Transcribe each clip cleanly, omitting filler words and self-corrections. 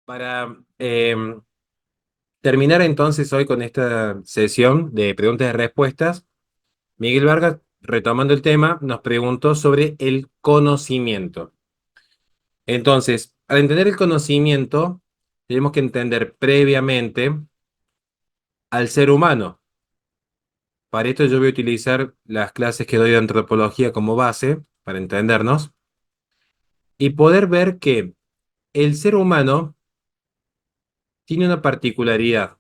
Para terminar entonces hoy con esta sesión de preguntas y respuestas, Miguel Vargas, retomando el tema, nos preguntó sobre el conocimiento. Entonces, al entender el conocimiento, tenemos que entender previamente al ser humano. Para esto yo voy a utilizar las clases que doy de antropología como base, para entendernos, y poder ver que el ser humano tiene una particularidad.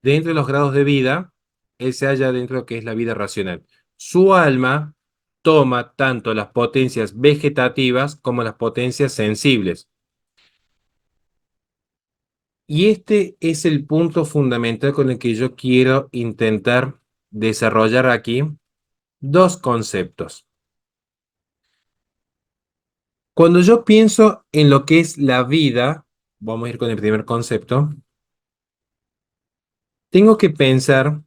Dentro de los grados de vida, él se halla dentro de lo que es la vida racional. Su alma toma tanto las potencias vegetativas como las potencias sensibles. Y este es el punto fundamental con el que yo quiero intentar desarrollar aquí dos conceptos. Cuando yo pienso en lo que es la vida, vamos a ir con el primer concepto, tengo que pensar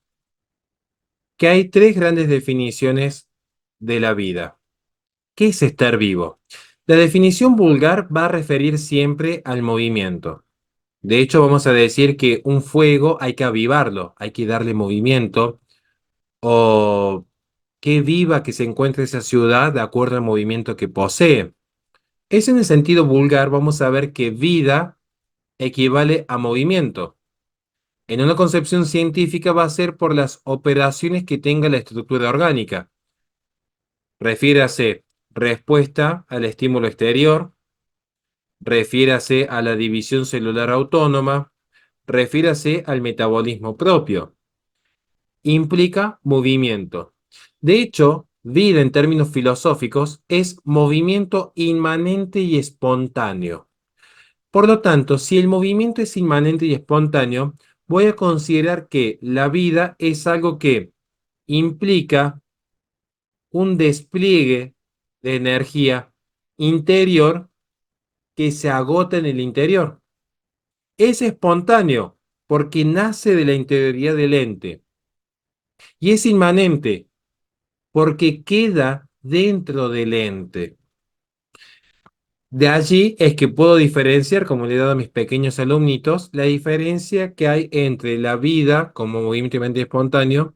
que hay tres grandes definiciones de la vida. ¿Qué es estar vivo? La definición vulgar va a referir siempre al movimiento. De hecho, vamos a decir que un fuego hay que avivarlo, hay que darle movimiento, o qué viva que se encuentre esa ciudad de acuerdo al movimiento que posee. Es en el sentido vulgar, vamos a ver que vida equivale a movimiento. En una concepción científica va a ser por las operaciones que tenga la estructura orgánica. Refiérase respuesta al estímulo exterior, refiérase a la división celular autónoma, refiérase al metabolismo propio. Implica movimiento. De hecho, vida en términos filosóficos es movimiento inmanente y espontáneo. Por lo tanto, si el movimiento es inmanente y espontáneo, voy a considerar que la vida es algo que implica un despliegue de energía interior que se agota en el interior. Es espontáneo porque nace de la interioridad del ente y es inmanente porque queda dentro del ente. De allí es que puedo diferenciar, como le he dado a mis pequeños alumnitos, la diferencia que hay entre la vida como movimiento y mente espontáneo,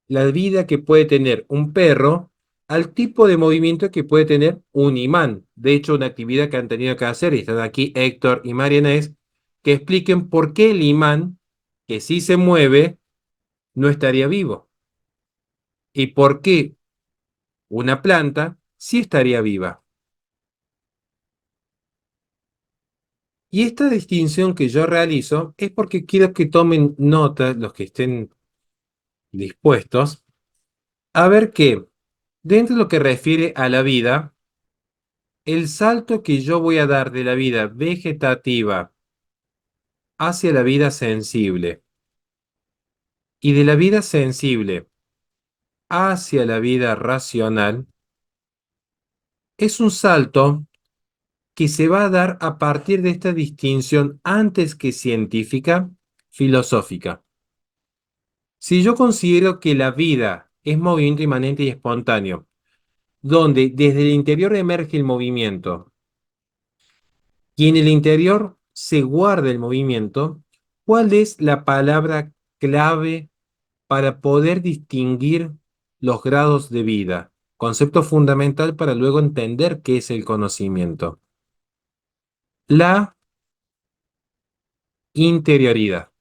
la vida que puede tener un perro, al tipo de movimiento que puede tener un imán. De hecho, una actividad que han tenido que hacer, y están aquí Héctor y Mariana, es que expliquen por qué el imán, que sí se mueve, no estaría vivo. Y por qué una planta sí estaría viva. Y esta distinción que yo realizo es porque quiero que tomen nota los que estén dispuestos a ver que dentro de lo que refiere a la vida, el salto que yo voy a dar de la vida vegetativa hacia la vida sensible y de la vida sensible hacia la vida racional es un salto que se va a dar a partir de esta distinción antes que científica, filosófica. Si yo considero que la vida es movimiento inmanente y espontáneo, donde desde el interior emerge el movimiento y en el interior se guarda el movimiento, ¿cuál es la palabra clave para poder distinguir los grados de vida? Concepto fundamental para luego entender qué es el conocimiento. La interioridad.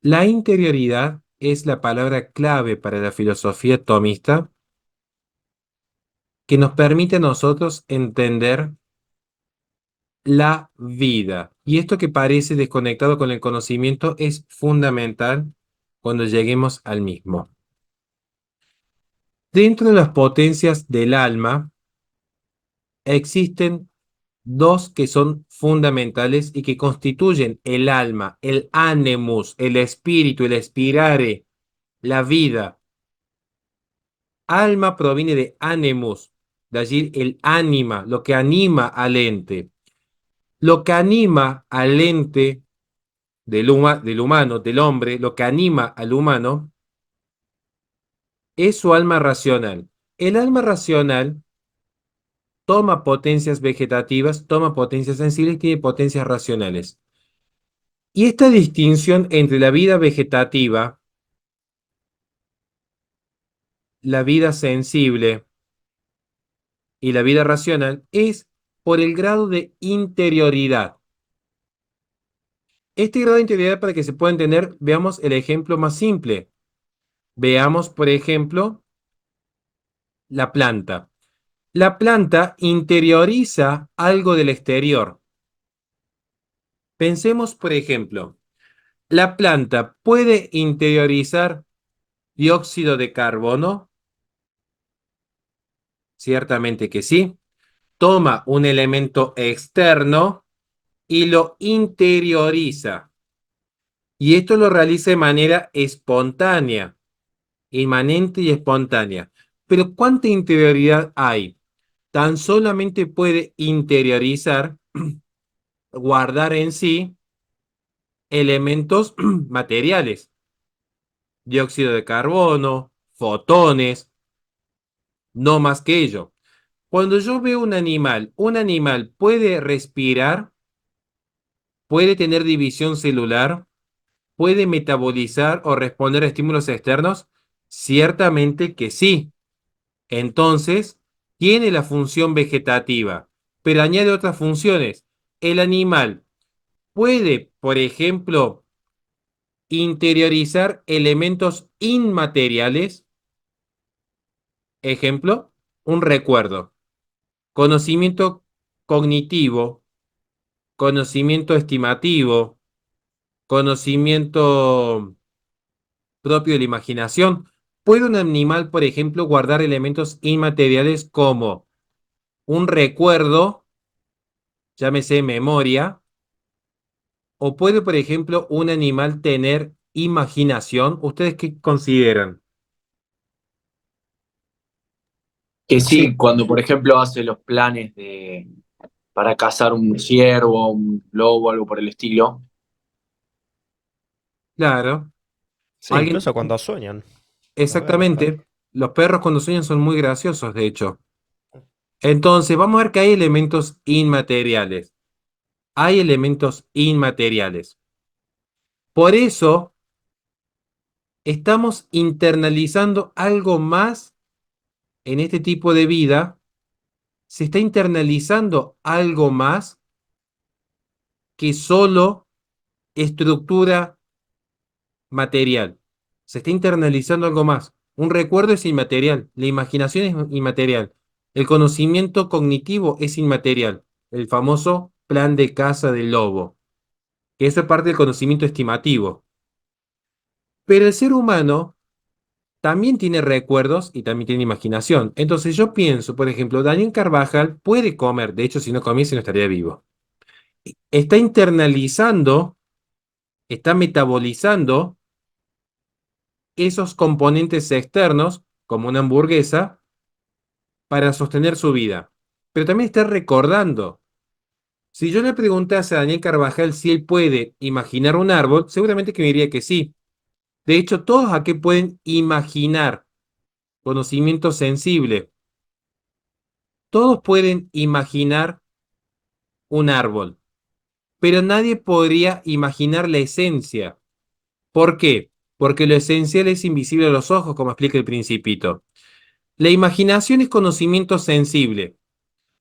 La interioridad es la palabra clave para la filosofía tomista que nos permite a nosotros entender la vida. Y esto que parece desconectado con el conocimiento es fundamental cuando lleguemos al mismo. Dentro de las potencias del alma existen dos que son fundamentales y que constituyen el alma, el animus, el espíritu, el spirare, la vida. Alma proviene de animus, de allí el ánima, lo que anima al ente. Lo que anima al ente del humano, del hombre, lo que anima al humano es su alma racional. El alma racional toma potencias vegetativas, toma potencias sensibles, tiene potencias racionales. Y esta distinción entre la vida vegetativa, la vida sensible y la vida racional es por el grado de interioridad. Este grado de interioridad, para que se pueda entender, veamos el ejemplo más simple. Veamos, por ejemplo, la planta. La planta interioriza algo del exterior. Pensemos, por ejemplo, ¿la planta puede interiorizar dióxido de carbono? Ciertamente que sí. Toma un elemento externo y lo interioriza. Y esto lo realiza de manera espontánea, inmanente y espontánea. Pero ¿cuánta interioridad hay? Tan solamente puede interiorizar, guardar en sí elementos materiales, dióxido de carbono, fotones, no más que ello. Cuando yo veo un animal puede respirar, puede tener división celular, puede metabolizar o responder a estímulos externos, ciertamente que sí. Entonces, tiene la función vegetativa, pero añade otras funciones. El animal puede, por ejemplo, interiorizar elementos inmateriales. Ejemplo, un recuerdo, conocimiento cognitivo, conocimiento estimativo, conocimiento propio de la imaginación. ¿Puede un animal, por ejemplo, guardar elementos inmateriales como un recuerdo, llámese memoria? ¿O puede, por ejemplo, un animal tener imaginación? ¿Ustedes qué consideran? Que Sí, sí, cuando por ejemplo hace los planes para cazar un ciervo, un lobo, algo por el estilo. claro. Sí, Alguien, incluso cuando sueñan. A ver, los perros. exactamente. Los perros cuando sueñan son muy graciosos, de hecho. Entonces, vamos a ver que hay elementos inmateriales. Hay elementos inmateriales. Por eso, estamos internalizando algo más en este tipo de vida. Se está internalizando algo más que solo estructura material. Se está internalizando algo más. Un recuerdo es inmaterial, la imaginación es inmaterial, el conocimiento cognitivo es inmaterial, el famoso plan de caza del lobo, que eso es parte del conocimiento estimativo. Pero el ser humano también tiene recuerdos y también tiene imaginación. Entonces yo pienso, por ejemplo, Daniel Carvajal puede comer, de hecho si no comiese no estaría vivo. Está internalizando, está metabolizando esos componentes externos, como una hamburguesa, para sostener su vida. Pero también está recordando. Si yo le preguntase a Daniel Carvajal si él puede imaginar un árbol, seguramente que me diría que sí. De hecho, todos aquí pueden imaginar conocimiento sensible. Todos pueden imaginar un árbol, pero nadie podría imaginar la esencia. ¿Por qué? Porque lo esencial es invisible a los ojos, como explica el Principito. La imaginación es conocimiento sensible.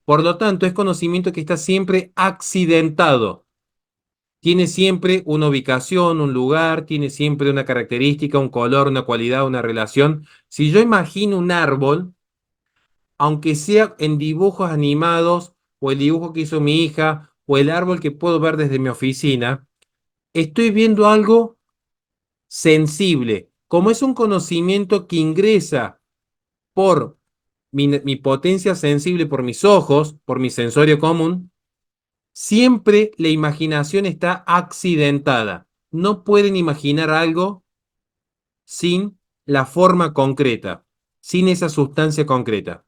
Por lo tanto, es conocimiento que está siempre accidentado. Tiene siempre una ubicación, un lugar, tiene siempre una característica, un color, una cualidad, una relación. Si yo imagino un árbol, aunque sea en dibujos animados, o el dibujo que hizo mi hija, o el árbol que puedo ver desde mi oficina, estoy viendo algo sensible. Como es un conocimiento que ingresa por mi potencia sensible, por mis ojos, por mi sensorio común, siempre la imaginación está accidentada. No pueden imaginar algo sin la forma concreta, sin esa sustancia concreta.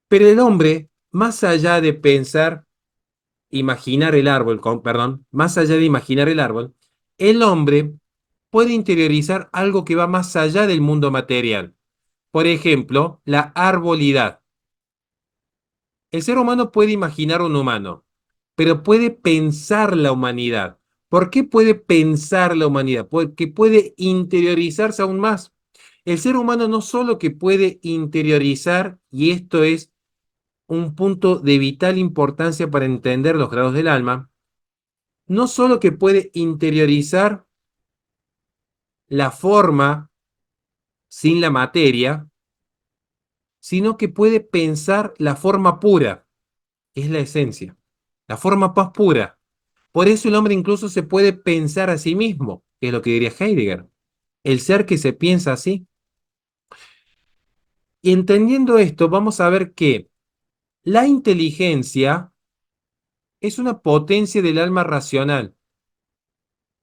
Pero el hombre, más allá de pensar, imaginar el árbol, perdón, más allá de imaginar el árbol, el hombre puede interiorizar algo que va más allá del mundo material. Por ejemplo, la arbolidad. El ser humano puede imaginar un humano, pero puede pensar la humanidad. ¿Por qué puede pensar la humanidad? Porque puede interiorizarse aún más. El ser humano no solo que puede interiorizar, y esto es un punto de vital importancia para entender los grados del alma, no solo que puede interiorizar la forma sin la materia, sino que puede pensar la forma pura, que es la esencia, la forma más pura. Por eso el hombre incluso se puede pensar a sí mismo, que es lo que diría Heidegger, el ser que se piensa así. Y entendiendo esto, vamos a ver que la inteligencia es una potencia del alma racional.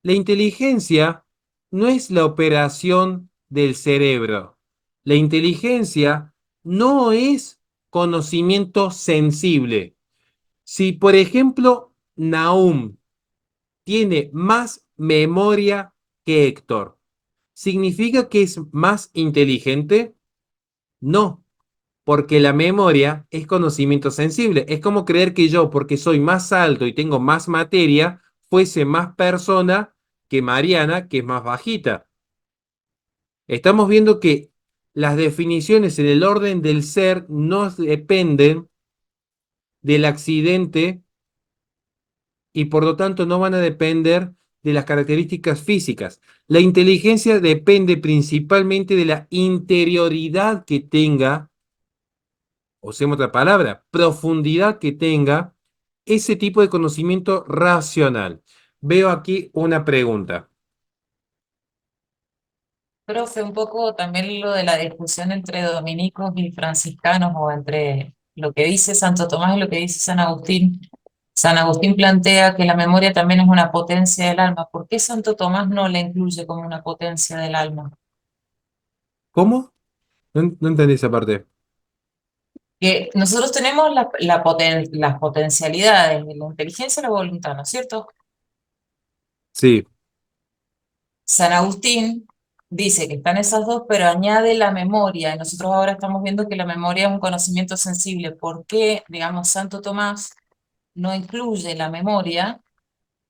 La inteligencia no es la operación del cerebro. La inteligencia no es conocimiento sensible. Si, por ejemplo, Nahum tiene más memoria que Héctor, ¿significa que es más inteligente? No, porque la memoria es conocimiento sensible. Es como creer que yo, porque soy más alto y tengo más materia, fuese más persona que Mariana, que es más bajita. Estamos viendo que las definiciones en el orden del ser no dependen del accidente y por lo tanto no van a depender de las características físicas. La inteligencia depende principalmente de la interioridad que tenga, o sea, otra palabra, profundidad que tenga ese tipo de conocimiento racional. Veo aquí una pregunta. Profe, un poco también lo de la discusión entre dominicos y franciscanos o entre lo que dice Santo Tomás y lo que dice San Agustín. San Agustín plantea que la memoria también es una potencia del alma. ¿Por qué Santo Tomás no la incluye como una potencia del alma? ¿Cómo? No, no entendí esa parte. Que nosotros tenemos las potencialidades de la inteligencia y la voluntad, ¿no es cierto? Sí, San Agustín dice que están esas dos, pero añade la memoria. Y nosotros ahora estamos viendo que la memoria es un conocimiento sensible. ¿Por qué, digamos, Santo Tomás no incluye la memoria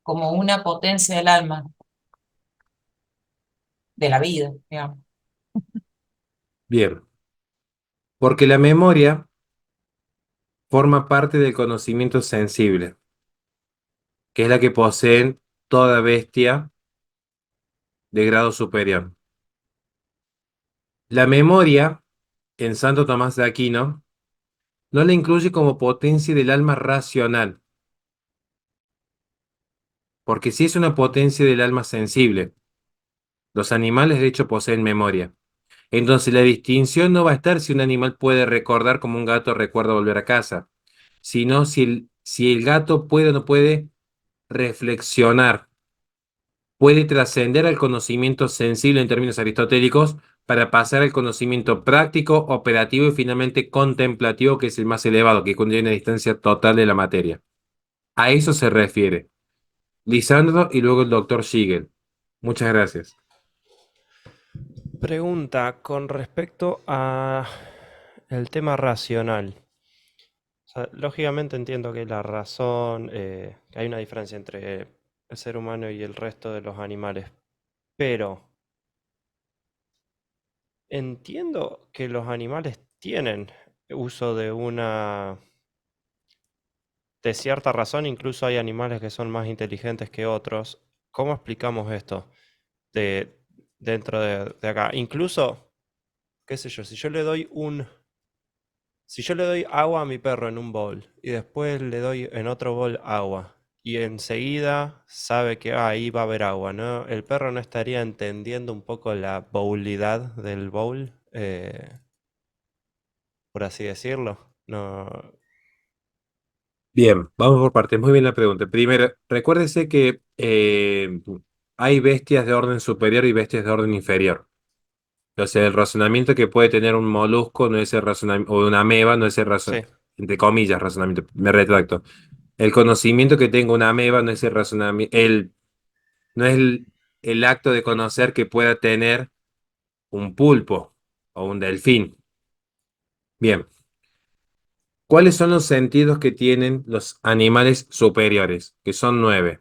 como una potencia del alma, de la vida, digamos? bien. Porque la memoria forma parte del conocimiento sensible, que es la que poseen toda bestia de grado superior. La memoria, en Santo Tomás de Aquino, no la incluye como potencia del alma racional, porque sí es una potencia del alma sensible. Los animales, de hecho, poseen memoria. Entonces, la distinción no va a estar si un animal puede recordar como un gato recuerda volver a casa, sino si el gato puede o no puede reflexionar, puede trascender al conocimiento sensible en términos aristotélicos para pasar al conocimiento práctico, operativo y finalmente contemplativo, que es el más elevado, que contiene una distancia total de la materia. A eso se refiere Lisandro y luego el doctor Siegel. Muchas gracias. Pregunta con respecto a el tema racional. O sea, lógicamente entiendo que la razón, que hay una diferencia entre el ser humano y el resto de los animales, pero entiendo que los animales tienen uso de cierta razón, incluso hay animales que son más inteligentes que otros. ¿Cómo explicamos esto de, dentro de acá? Incluso, qué sé yo, si yo le doy agua a mi perro en un bowl y después le doy en otro bowl agua y enseguida sabe que ahí va a haber agua, ¿no? El perro no estaría entendiendo un poco la bowlidad del bowl, por así decirlo. No, Bien, vamos por partes. Muy bien la pregunta. Primero, recuérdese que hay bestias de orden superior y bestias de orden inferior. O sea, el razonamiento que puede tener un molusco no es el razonamiento, o una ameba no es el sí, razonamiento, entre comillas, razonamiento, me retracto. El conocimiento que tenga una ameba no es el razonamiento, no es el acto de conocer que pueda tener un pulpo o un delfín. Bien, ¿Cuáles son los sentidos que tienen los animales superiores? Que son 9.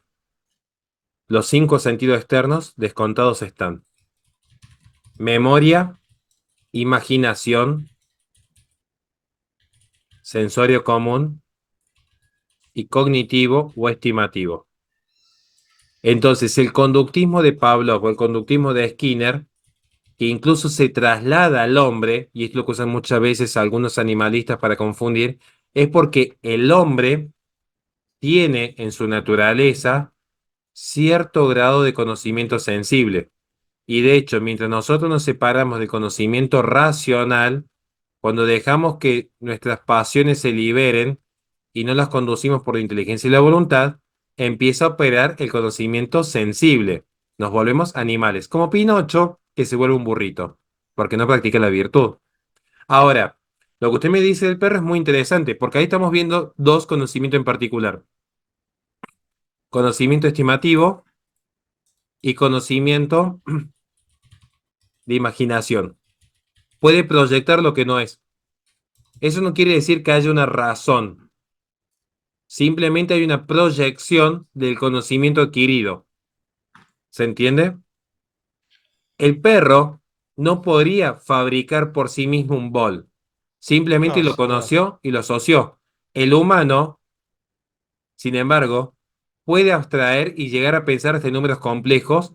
Los 5 sentidos externos descontados están: memoria, imaginación, sensorio común y cognitivo o estimativo. Entonces, el conductismo de Pavlov o el conductismo de Skinner, que incluso se traslada al hombre, y es lo que usan muchas veces algunos animalistas para confundir, es porque el hombre tiene en su naturaleza cierto grado de conocimiento sensible. Y de hecho, mientras nosotros nos separamos del conocimiento racional, cuando dejamos que nuestras pasiones se liberen y no las conducimos por la inteligencia y la voluntad, empieza a operar el conocimiento sensible. Nos volvemos animales, como Pinocho, que se vuelve un burrito, porque no practica la virtud. Ahora, lo que usted me dice del perro es muy interesante, porque ahí estamos viendo dos conocimientos en particular: conocimiento estimativo y conocimiento de imaginación. Puede proyectar lo que no es. Eso no quiere decir que haya una razón. Simplemente hay una proyección del conocimiento adquirido. ¿Se entiende? El perro no podría fabricar por sí mismo un bol. Simplemente No, lo sin duda. conoció y lo asoció. El humano, sin embargo, puede abstraer y llegar a pensar hasta en números complejos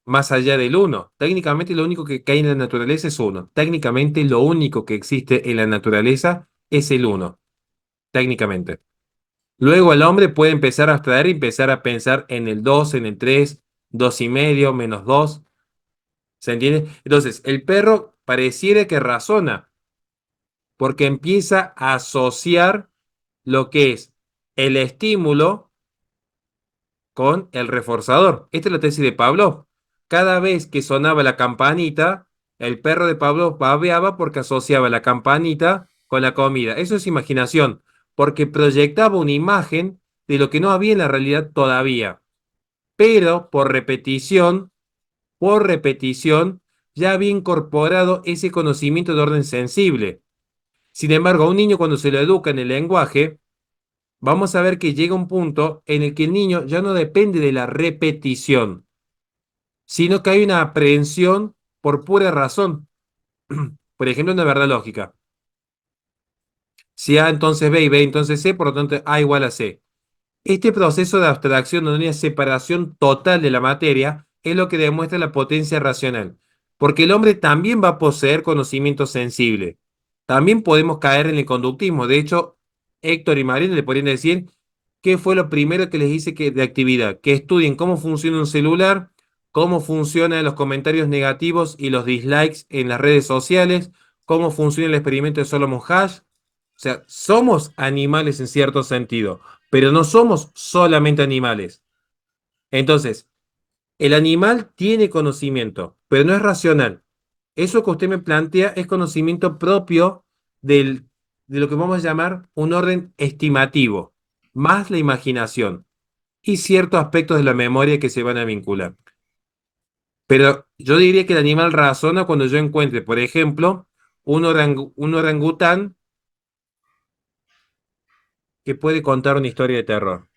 más allá del uno. Técnicamente lo único que hay en la naturaleza es uno. Técnicamente lo único que existe en la naturaleza es el uno. Técnicamente. Luego el hombre puede empezar a abstraer y empezar a pensar en el 2, en el 3, 2 y medio, menos 2. ¿Se entiende? Entonces, el perro pareciera que razona porque empieza a asociar lo que es el estímulo con el reforzador. Esta es la tesis de Pavlov. Cada vez que sonaba la campanita, el perro de Pavlov babeaba porque asociaba la campanita con la comida. Eso es imaginación, porque proyectaba una imagen de lo que no había en la realidad todavía. Pero por repetición, ya había incorporado ese conocimiento de orden sensible. Sin embargo, a un niño cuando se lo educa en el lenguaje, vamos a ver que llega un punto en el que el niño ya no depende de la repetición, sino que hay una aprehensión por pura razón. Por ejemplo, una verdad lógica. Si A entonces B y B entonces C, por lo tanto A igual a C. Este proceso de abstracción, donde hay una separación total de la materia, es lo que demuestra la potencia racional. Porque el hombre también va a poseer conocimiento sensible. También podemos caer en el conductismo. De hecho, Héctor y Marina le podrían decir qué fue lo primero que les hice de actividad. Que estudien cómo funciona un celular, cómo funcionan los comentarios negativos y los dislikes en las redes sociales, cómo funciona el experimento de Solomon Asch. O sea, somos animales en cierto sentido, pero no somos solamente animales. Entonces, el animal tiene conocimiento, pero no es racional. Eso que usted me plantea es conocimiento propio de lo que vamos a llamar un orden estimativo, más la imaginación y ciertos aspectos de la memoria que se van a vincular. Pero yo diría que el animal razona cuando yo encuentre, por ejemplo, un orangután que puede contar una historia de terror,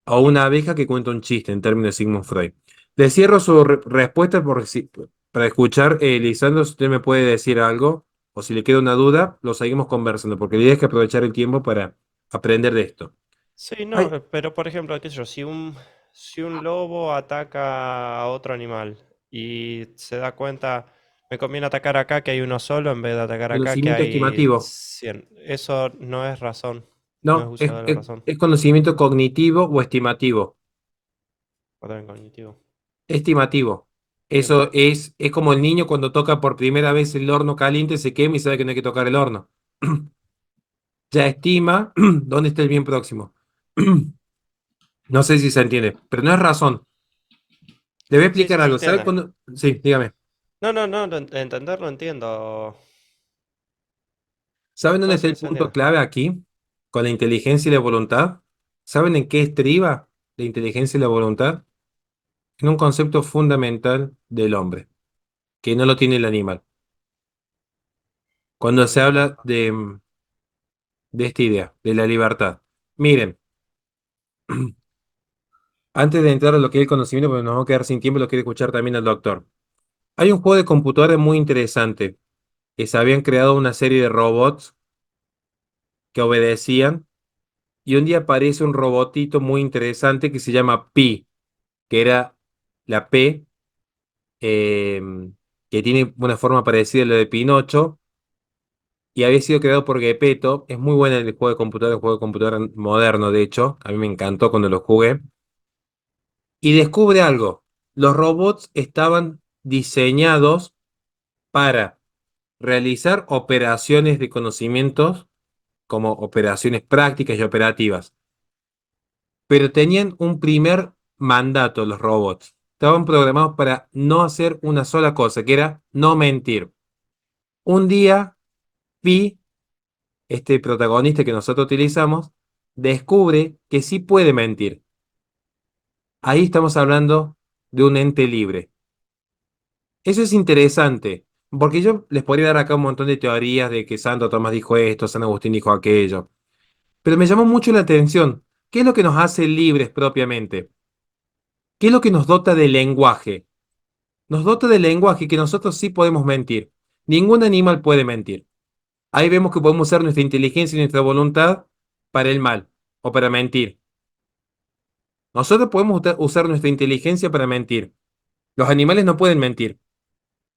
o una abeja que cuenta un chiste en términos de Sigmund Freud. Le cierro su respuesta para escuchar, Lisandro, si usted me puede decir algo, o si le queda una duda, lo seguimos conversando, porque la idea es que aprovechar el tiempo para aprender de esto. Sí, no, Ay, pero por ejemplo, qué sé yo, si un lobo ataca a otro animal y se da cuenta, me conviene atacar acá que hay uno solo en vez de atacar acá que conocimiento hay estimativo. 100. Eso no es razón, no es No, uso de la razón, es conocimiento cognitivo o estimativo. orden cognitivo. Estimativo. Bien. Eso es como el niño cuando toca por primera vez el horno caliente, se quema y sabe que no hay que tocar el horno. Ya estima dónde está el bien próximo. No sé si se entiende, pero no es razón. Le voy a Sí, sí, explicar se algo. ¿Sabe entiende. cuándo? Sí, dígame. No, no, no, entenderlo entiendo. ¿Saben dónde No, está sí, el se punto entiende. clave aquí? Con la inteligencia y la voluntad. ¿Saben en qué estriba la inteligencia y la voluntad? En un concepto fundamental del hombre, que no lo tiene el animal. Cuando se Mm, habla de esta idea, de la libertad. Miren, antes de entrar a lo que es el conocimiento, porque nos vamos a quedar sin tiempo, lo quiero escuchar también al doctor. Hay un juego de computadores muy interesante, que se habían creado una serie de robots que obedecían, y un día aparece un robotito muy interesante que se llama Pi, que era la P, eh, que tiene una forma parecida a la de Pinocho, y había sido creado por Gepetto. Es muy bueno el juego de computador, el juego de computador moderno, de hecho. A mí me encantó cuando lo jugué. Y descubre algo. Los robots estaban diseñados para realizar operaciones de conocimientos, como operaciones prácticas y operativas. Pero tenían un primer mandato los robots. Estaban programados para no hacer una sola cosa, que era no mentir. Un día, Pi, este protagonista que nosotros utilizamos, descubre que sí puede mentir. Ahí estamos hablando de un ente libre. Eso es interesante, porque yo les podría dar acá un montón de teorías de que Santo Tomás dijo esto, San Agustín dijo aquello, pero me llamó mucho la atención. ¿Qué es lo que nos hace libres propiamente? ¿Qué es lo que nos dota del lenguaje? Nos dota del lenguaje que nosotros sí podemos mentir. Ningún animal puede mentir. Ahí vemos que podemos usar nuestra inteligencia y nuestra voluntad para el mal o para mentir. Nosotros podemos usar nuestra inteligencia para mentir. Los animales no pueden mentir.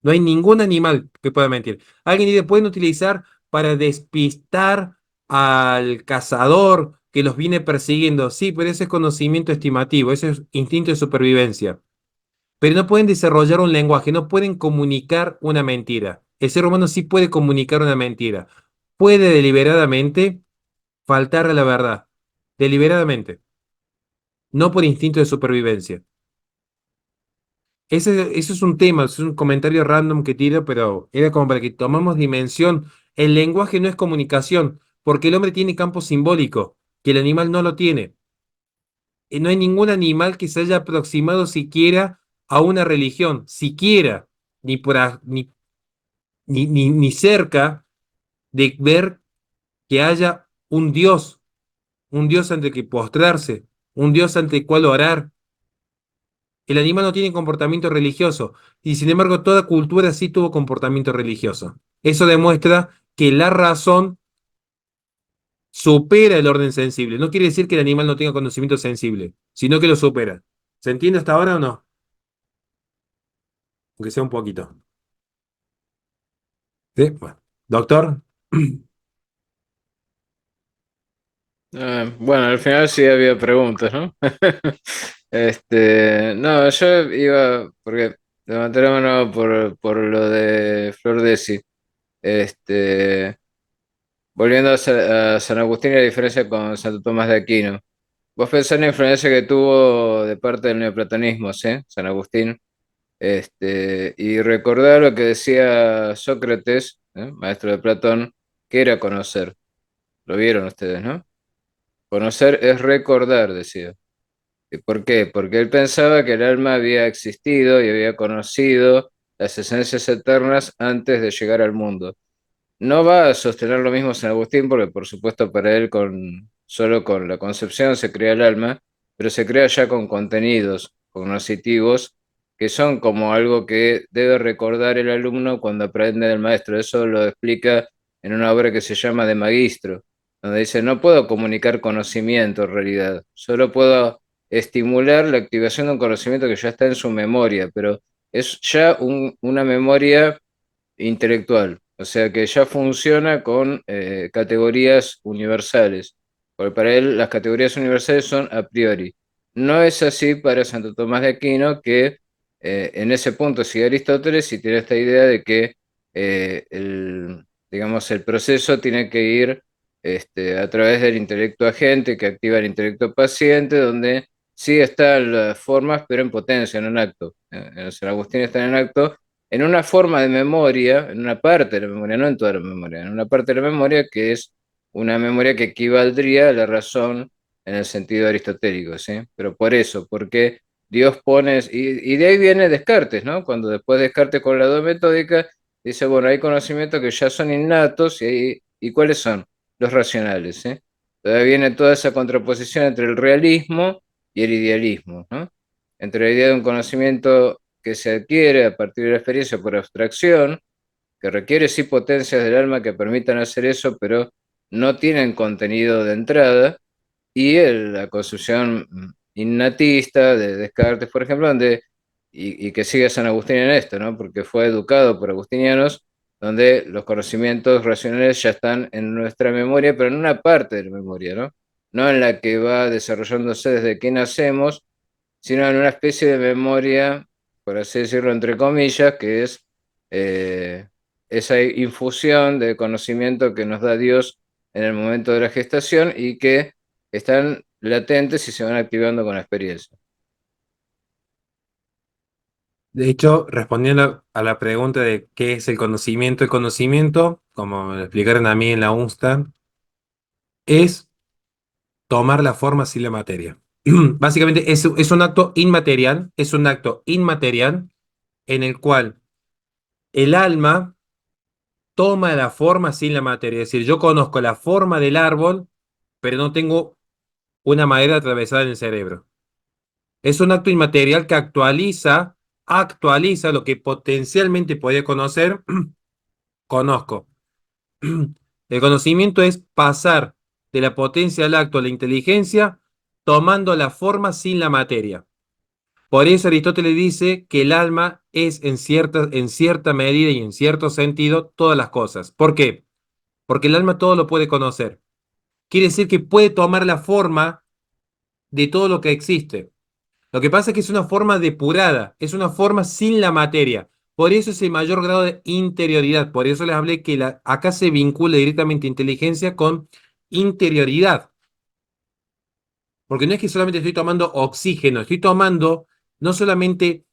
No hay ningún animal que pueda mentir. Alguien dice, pueden utilizar para despistar al cazador que los viene persiguiendo. Sí, pero ese es conocimiento estimativo, ese es instinto de supervivencia. Pero no pueden desarrollar un lenguaje, no pueden comunicar una mentira. El ser humano sí puede comunicar una mentira. Puede deliberadamente faltar a la verdad. Deliberadamente. No por instinto de supervivencia. Ese es un tema, es un comentario random que tiro, pero era como para que tomemos dimensión. El lenguaje no es comunicación, porque el hombre tiene campo simbólico, que el animal no lo tiene. Y no hay ningún animal que se haya aproximado siquiera a una religión, siquiera, ni, ni cerca de ver que haya un Dios ante el que postrarse, un Dios ante el cual orar. El animal no tiene comportamiento religioso y sin embargo toda cultura sí tuvo comportamiento religioso. Eso demuestra que la razón supera el orden sensible. No quiere decir que el animal no tenga conocimiento sensible, sino que lo supera. ¿Se entiende hasta ahora o no? Aunque sea un poquito. ¿Sí? Bueno. Doctor. Bueno, al final sí había preguntas, ¿no? No, yo iba, porque levanté la mano por lo de Flor Desi. Este, volviendo a San Agustín y la diferencia con Santo Tomás de Aquino. Vos pensás en la influencia que tuvo de parte del neoplatonismo, ¿sí? San Agustín. Y recordar lo que decía Sócrates, maestro de Platón, que era conocer. Lo vieron ustedes, ¿no? Conocer es recordar, decía. ¿Y por qué? Porque él pensaba que el alma había existido y había conocido las esencias eternas antes de llegar al mundo. No va a sostener lo mismo San Agustín, porque por supuesto para él solo con la concepción se crea el alma, pero se crea ya con contenidos cognitivos que son como algo que debe recordar el alumno cuando aprende del maestro. Eso lo explica en una obra que se llama De Magistro, donde dice, no puedo comunicar conocimiento en realidad, solo puedo estimular la activación de un conocimiento que ya está en su memoria, pero es ya una memoria intelectual, o sea que ya funciona con categorías universales, porque para él las categorías universales son a priori. No es así para Santo Tomás de Aquino, que en ese punto sigue Aristóteles y tiene esta idea de que digamos, el proceso tiene que ir a través del intelecto agente que activa el intelecto paciente, donde sí están las formas, pero en potencia, no en acto. En San Agustín está en acto en una forma de memoria, en una parte de la memoria, no en toda la memoria, en una parte de la memoria que es una memoria que equivaldría a la razón en el sentido aristotélico, ¿sí? Pero por eso, porque Dios pone, y de ahí viene Descartes, ¿no? Cuando después Descartes con la duda metódica dice, bueno, hay conocimientos que ya son innatos, ¿y cuáles son? los racionales, ¿eh? Todavía viene toda esa contraposición entre el realismo y el idealismo, ¿no? Entre la idea de un conocimiento que se adquiere a partir de la experiencia por abstracción, que requiere sí potencias del alma que permitan hacer eso, pero no tienen contenido de entrada, y la construcción innatista de Descartes, por ejemplo, y que sigue San Agustín en esto, ¿no? Porque fue educado por agustinianos, donde los conocimientos racionales ya están en nuestra memoria, pero en una parte de la memoria, ¿no? No en la que va desarrollándose desde que nacemos, sino en una especie de memoria, por así decirlo, entre comillas, que es eh, esa infusión de conocimiento que nos da Dios en el momento de la gestación y que están latentes y se van activando con la experiencia. De hecho, respondiendo a la pregunta de qué es el conocimiento, como me lo explicaron a mí en la UNSTA, es tomar la forma sin la materia. Básicamente es un acto inmaterial, es un acto inmaterial en el cual el alma toma la forma sin la materia. Es decir, yo conozco la forma del árbol, pero no tengo una madera atravesada en el cerebro. Es un acto inmaterial que actualiza lo que potencialmente podía conocer, conozco. El conocimiento es pasar de la potencia al acto a la inteligencia, tomando la forma sin la materia. Por eso Aristóteles dice que el alma es en cierta medida y en cierto sentido todas las cosas. ¿Por qué? Porque el alma todo lo puede conocer. Quiere decir que puede tomar la forma de todo lo que existe. Lo que pasa es que es una forma depurada, es una forma sin la materia. Por eso es el mayor grado de interioridad. Por eso les hablé que acá se vincula directamente inteligencia con interioridad. Porque no es que solamente estoy tomando oxígeno, estoy tomando no solamente,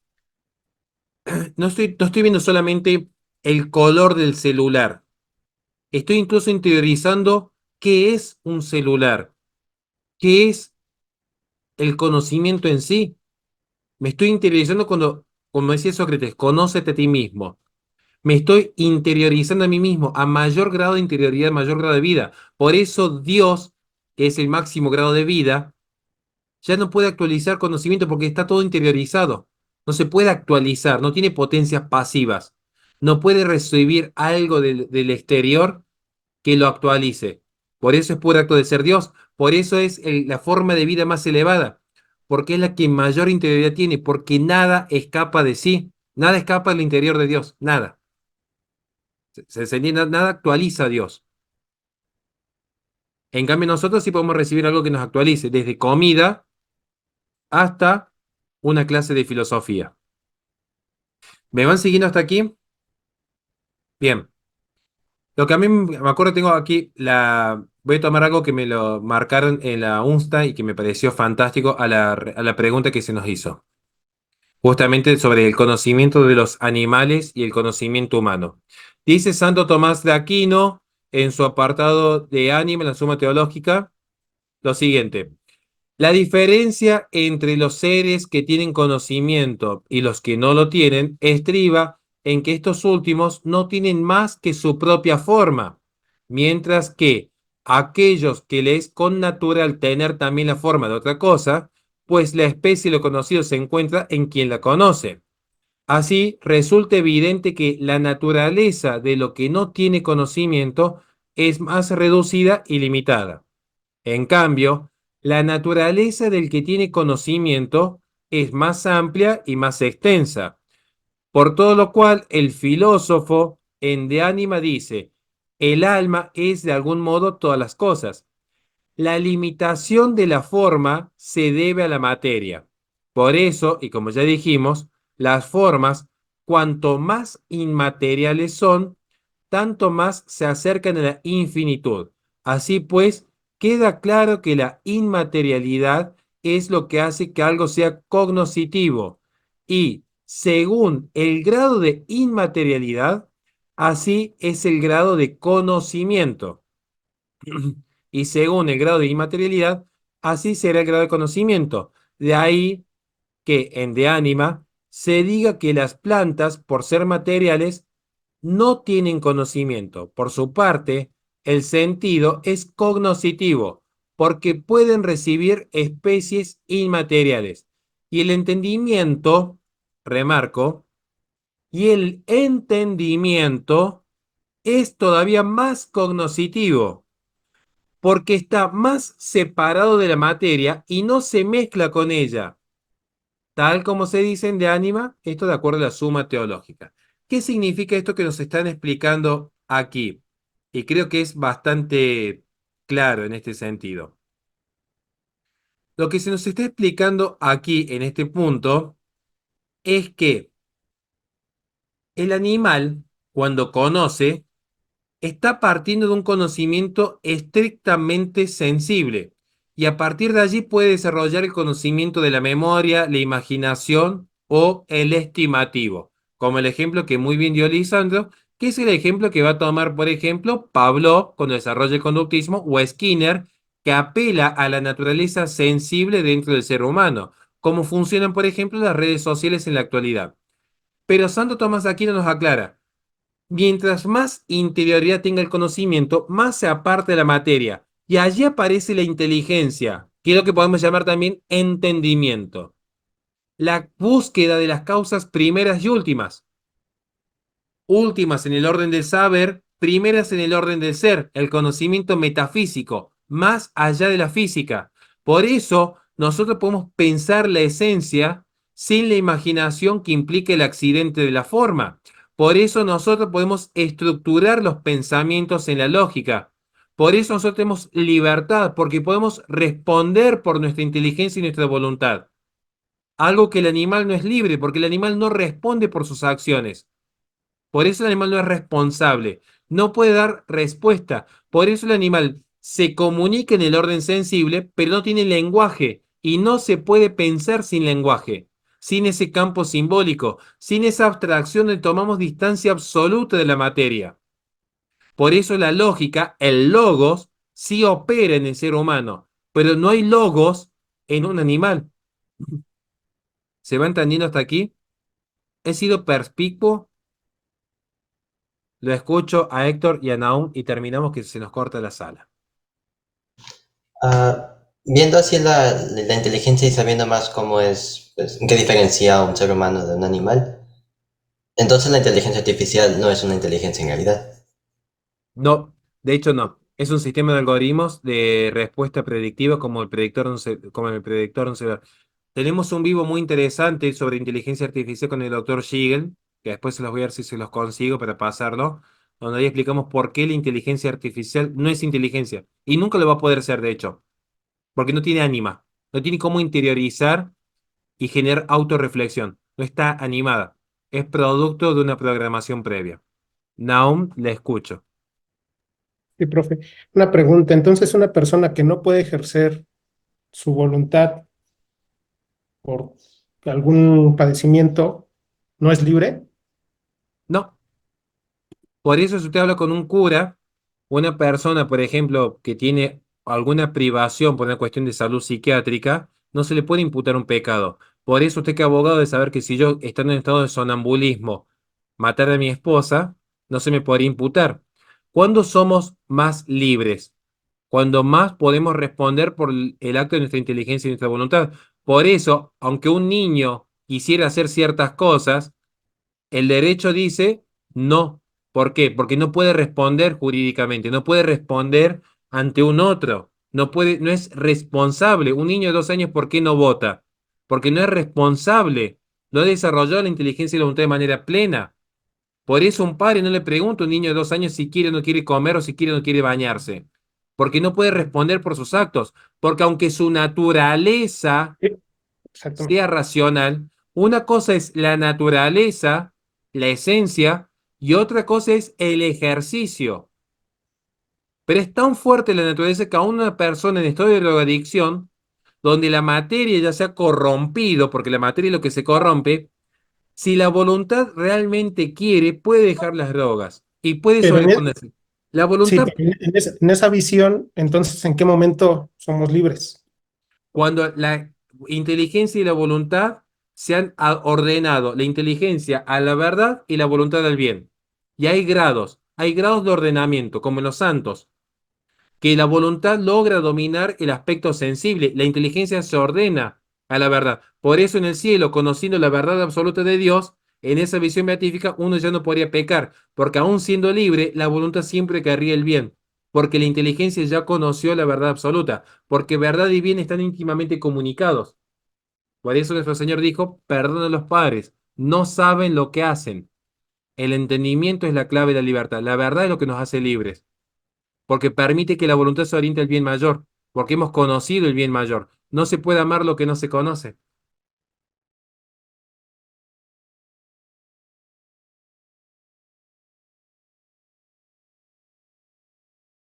no estoy viendo solamente el color del celular. Estoy incluso interiorizando qué es un celular, qué es el conocimiento en sí. Me estoy interiorizando cuando, como decía Sócrates, conócete a ti mismo. Me estoy interiorizando a mí mismo a mayor grado de interioridad, mayor grado de vida. Por eso Dios, que es el máximo grado de vida, ya no puede actualizar conocimiento porque está todo interiorizado. No se puede actualizar, no tiene potencias pasivas. No puede recibir algo del exterior que lo actualice. Por eso es puro acto de ser Dios. Por eso es la forma de vida más elevada. Porque es la que mayor interioridad tiene. Porque nada escapa de sí. Nada escapa del interior de Dios. Nada. Nada actualiza a Dios. En cambio, nosotros sí podemos recibir algo que nos actualice. Desde comida hasta una clase de filosofía. ¿Me van siguiendo hasta aquí? Bien. Lo que a mí me acuerdo, tengo aquí voy a tomar algo que me lo marcaron en la UNSTA y que me pareció fantástico a la pregunta que se nos hizo. Justamente sobre el conocimiento de los animales y el conocimiento humano. Dice Santo Tomás de Aquino en su apartado de ánima en la Suma Teológica lo siguiente. La diferencia entre los seres que tienen conocimiento y los que no lo tienen estriba en que estos últimos no tienen más que su propia forma, mientras que aquellos que les es connatural tener también la forma de otra cosa, pues la especie de lo conocido se encuentra en quien la conoce. Así, resulta evidente que la naturaleza de lo que no tiene conocimiento es más reducida y limitada. En cambio, la naturaleza del que tiene conocimiento es más amplia y más extensa, por todo lo cual el filósofo en De Anima dice, el alma es de algún modo todas las cosas. La limitación de la forma se debe a la materia. Por eso, y como ya dijimos, las formas, cuanto más inmateriales son, tanto más se acercan a la infinitud. Así pues, queda claro que la inmaterialidad es lo que hace que algo sea cognoscitivo y según el grado de inmaterialidad, así es el grado de conocimiento. Y según el grado de inmaterialidad, así será el grado de conocimiento. De ahí que en De Anima se diga que las plantas, por ser materiales, no tienen conocimiento. Por su parte, el sentido es cognoscitivo, porque pueden recibir especies inmateriales. Y el entendimiento, remarco, y el entendimiento es todavía más cognoscitivo, porque está más separado de la materia y no se mezcla con ella, tal como se dicen de ánima, esto de acuerdo a la suma teológica. ¿Qué significa esto que nos están explicando aquí? Y creo que es bastante claro en este sentido. Lo que se nos está explicando aquí en este punto es que el animal, cuando conoce, está partiendo de un conocimiento estrictamente sensible y a partir de allí puede desarrollar el conocimiento de la memoria, la imaginación o el estimativo, como el ejemplo que muy bien dio Lisandro, que es el ejemplo que va a tomar, por ejemplo, Pavlov cuando desarrolla el conductismo o Skinner, que apela a la naturaleza sensible dentro del ser humano, como funcionan, por ejemplo, las redes sociales en la actualidad. Pero Santo Tomás de Aquino nos aclara: mientras más interioridad tenga el conocimiento, más se aparta de la materia. Y allí aparece la inteligencia, que es lo que podemos llamar también entendimiento. La búsqueda de las causas primeras y últimas. Últimas en el orden del saber, primeras en el orden del ser, el conocimiento metafísico, más allá de la física. Por eso, nosotros podemos pensar la esencia sin la imaginación que implique el accidente de la forma. Por eso nosotros podemos estructurar los pensamientos en la lógica. Por eso nosotros tenemos libertad, porque podemos responder por nuestra inteligencia y nuestra voluntad. Algo que el animal no es libre, porque el animal no responde por sus acciones. Por eso el animal no es responsable, no puede dar respuesta. Por eso el animal se comunica en el orden sensible, pero no tiene lenguaje y no se puede pensar sin lenguaje, sin ese campo simbólico, sin esa abstracción donde tomamos distancia absoluta de la materia. Por eso la lógica, el logos, sí opera en el ser humano, pero no hay logos en un animal. ¿Se va entendiendo hasta aquí? ¿He sido perspicuo? Lo escucho a Héctor y a Naum y terminamos que se nos corta la sala. Viendo así la inteligencia y sabiendo más cómo es, pues, qué diferencia a un ser humano de un animal, entonces la inteligencia artificial no es una inteligencia en realidad. No, de hecho no. Es un sistema de algoritmos de respuesta predictiva como el predictor, como el predictor no sé. Tenemos un vivo muy interesante sobre inteligencia artificial con el doctor Siegel, que después se los voy a ver si se los consigo para pasarlo, donde ahí explicamos por qué la inteligencia artificial no es inteligencia y nunca lo va a poder ser, de hecho, porque no tiene ánima, no tiene cómo interiorizar y generar autorreflexión, no está animada, es producto de una programación previa. Naum, le escucho. Sí, profe. Una pregunta. Entonces, una persona que no puede ejercer su voluntad por algún padecimiento, ¿no es libre? No. Por eso, si usted habla con un cura, una persona, por ejemplo, que tiene alguna privación por una cuestión de salud psiquiátrica, no se le puede imputar un pecado. Por eso usted que es abogado de saber que si yo, estando en estado de sonambulismo, matar a mi esposa, no se me podría imputar. ¿Cuándo somos más libres? Cuando más podemos responder por el acto de nuestra inteligencia y nuestra voluntad. Por eso, aunque un niño quisiera hacer ciertas cosas, el derecho dice no. ¿Por qué? Porque no puede responder jurídicamente, no puede responder ante un otro, no puede, no es responsable. Un niño de 2 años, ¿por qué no vota? Porque no es responsable, no ha desarrollado la inteligencia y la voluntad de manera plena. Por eso un padre no le pregunta a un niño de 2 años si quiere o no quiere comer o si quiere o no quiere bañarse. Porque no puede responder por sus actos. Porque aunque su naturaleza Sí, exactamente. sea racional, una cosa es la naturaleza, la esencia, y otra cosa es el ejercicio. Pero es tan fuerte la naturaleza que aún una persona en estado de drogadicción, donde la materia ya se ha corrompido, porque la materia es lo que se corrompe, si la voluntad realmente quiere, puede dejar las drogas y puede Pero sobreponerse. La sí, voluntad, pero en esa visión, entonces, ¿en qué momento somos libres? cuando la inteligencia y la voluntad se han ordenado, la inteligencia a la verdad y la voluntad al bien. Y hay grados de ordenamiento, como en los santos. que la voluntad logra dominar el aspecto sensible. La inteligencia se ordena a la verdad. Por eso en el cielo, conociendo la verdad absoluta de Dios, en esa visión beatífica uno ya no podría pecar, porque aún siendo libre, la voluntad siempre querría el bien, porque la inteligencia ya conoció la verdad absoluta, porque verdad y bien están íntimamente comunicados. Por eso nuestro Señor dijo, perdona a los padres, no saben lo que hacen. El entendimiento es la clave de la libertad. La verdad es lo que nos hace libres, porque permite que la voluntad se oriente al bien mayor, porque hemos conocido el bien mayor. No se puede amar lo que no se conoce.